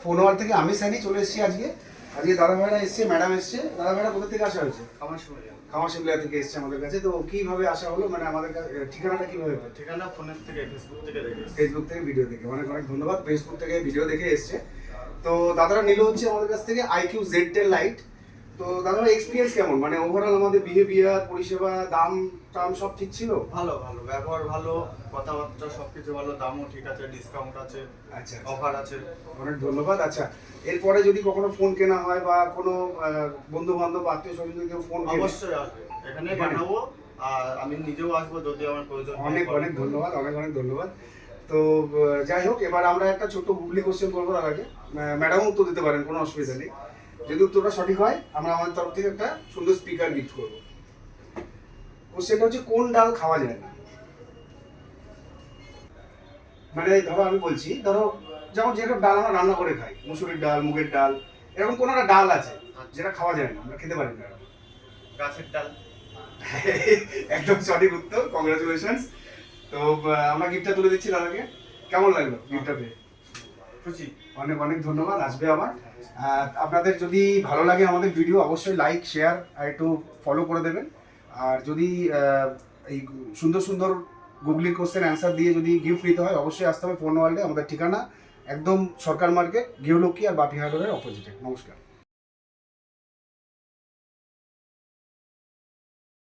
ফোনওয়াল থেকে আমি সানি চলে এসেছি আজকে দাদা ভাইরা এসছে, ম্যাডাম এসছে। দাদা ভাইরা কোথা থেকে আসা হয়েছে? খামারশিমলা থেকে এসছে আমাদের কাছে। তো কিভাবে আসা হলো, মানে আমাদের ঠিকানাটা কিভাবে? ঠিকানা ফোনের থেকে, ফেসবুক থেকে দেখে, ফেসবুক থেকে ভিডিও দেখে। অনেক অনেক ধন্যবাদ, ফেসবুক থেকে ভিডিও দেখে এসছে। তো দাদারা নিল হচ্ছে আমাদের কাছ থেকে IQ Z10 Lite। তো দাদার এক্সপিরিয়েন্স কেমন, মানে ওভারঅল আমাদের বিহেভিয়ার, পরিষেবা, দাম টাম সব ঠিক ছিল? ভালো ভালো ব্যবহার, ভালো কথাবার্তা, সবকিছু ভালো, দামও ঠিক আছে, ডিসকাউন্ট আছে, আচ্ছা, অফার আছে। অনেক ধন্যবাদ। আচ্ছা, এরপরে যদি কখনো ফোন কেনা হয় বা কোনো বন্ধু বান্ধব আত্মীয় স্বজন যদি কেউ ফোন কেনে, অবশ্যই আসবে, এখানে বানাবো। আর আমি নিজেও আসবো যদি আমার প্রয়োজন হয়। অনেক অনেক ধন্যবাদ, অনেক অনেক ধন্যবাদ। তো যাই হোক, এবার আমরা একটা ছোট্ট গুগলি কোশ্চেন করবো তার আগে। ম্যাডামও উত্তর দিতে পারেন, কোনো অসুবিধা নেই। যদি উত্তরটা সঠিক হয় আমরা আমাদের তরফ থেকে একটা সুন্দর স্পিকার গিফট করবো। কোশ্চেনটা হচ্ছে, কোন ডাল খাওয়া যায় না? মানে ধরো আমি বলছি, ধরো যেমন যেরকম ডাল আমরা রান্না করে খাই, মুসুরির ডাল, মুগের ডাল, এরকম কোনো একটা ডাল আছে যেটা খাওয়া যায় না, আমরা খেতে পারি না। গাছের ডাল। একদম সঠিক উত্তর, কংগ্রাচুলেশনস। তো আমরা গিফটটা তুলে দিচ্ছি দাদাকে। কেমন লাগলো গিফটটা পেয়ে? খুশি। অনেক অনেক ধন্যবাদ, আসবে আবার। আপনাদের যদি ভালো লাগে আমাদের ভিডিও, অবশ্যই লাইক, শেয়ার আর একটু ফলো করে দেবেন। আর যদি এই সুন্দর সুন্দর গুগলি কোশ্চেন অ্যান্সার দিয়ে যদি গিফট নিতে হয়, অবশ্যই আসতে হবে ফোন ওয়ার্ল্ডে। আমাদের ঠিকানা একদম সরকার মার্কেট, গৃহলক্ষ্মী আর বাপি হার্ডওয়্যারের অপোজিটে। নমস্কার।